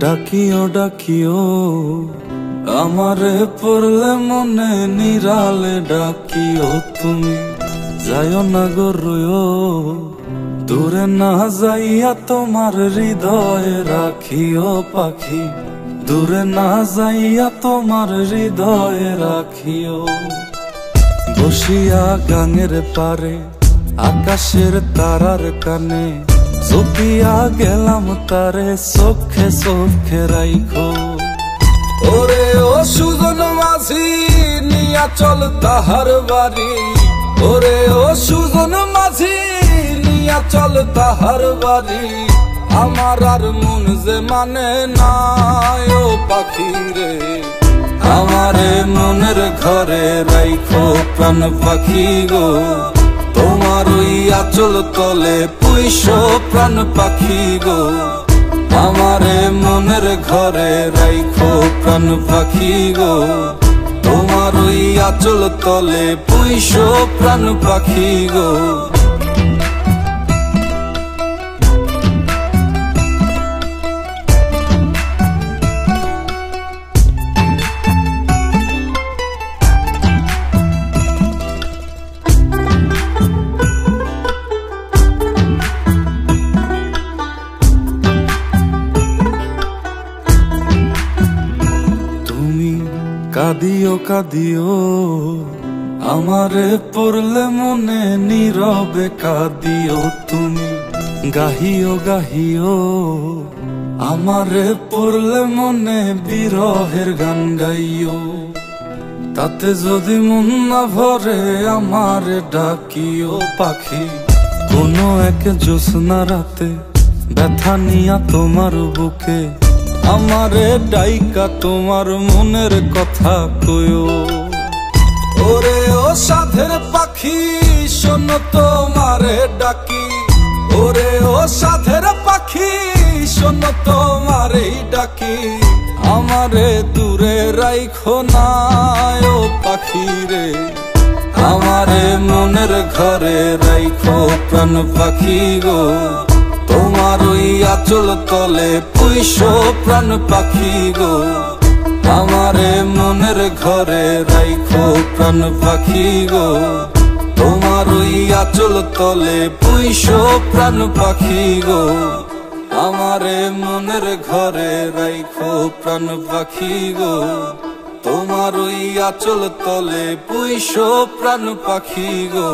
ডাকিও ডাকিও আমারে পড়লে মনে নিরালে ডাকিও তুমি যাইও না গো রুইও দূরে না যাইয়া তোমার হৃদয়ে রাখিও পাখি দূরে না যাইয়া তোমার হৃদয়ে রাখিও বসিয়া গাঙের পারে আকাশের তারার কানে চপিয়া গেলাম তারে চোখে চোখে রাইখো ওরে ও সুজন মাঝি নিয়া চল তাহার বাড়ি ওরে ও সুজন মাঝি নিয়া চল তাহার বাড়ি আমার আর মন যে মানে না ও পাখি রে আমারে মনের ঘরে রাইখো প্রাণ পাখি গো তোমার ওই আঁচল তলে পুইশো প্রাণ পাখি গো আমারে মনের ঘরে রাইখো প্রাণ পাখি গো তোমার ওই আঁচল তলে পুইশো প্রাণ পাখি গো কাঁদিও কাঁদিও আমারে পড়লে মনে নীরবে কাঁদিও তুমি গাহিও গাহিও আমারে পড়লে মনে বিরহের গান গাইও তাতে যদি মন না ভরে আমারে ডাকিও পাখি কোনো এক জ্যোৎস্না রাতে ব্যথা নিয়া তোমার বুকে আমারে ডাইকা তোমার মনের কথা কয়ো ওরে ও সাধের পাখি শোনো তোমারে ডাকি ওরে ও সাধের পাখি শোনো তোমারে ডাকি আমারে দূরে রাইখো না ও পাখি রে আমারে মনের ঘরে রাইখো প্রাণ পাখি গো তোমার ওই আঁচল তলে পুইশো প্রাণ পাখি গো আমারে মনের ঘরে রাইখো প্রাণ পাখি গো তোমার ওই আঁচল তলে পুইশো প্রাণ পাখি গো আমারে মনের ঘরে রাইখো প্রাণ পাখি গো তোমার ওই আঁচল তলে পুইশো প্রাণ পাখি গো।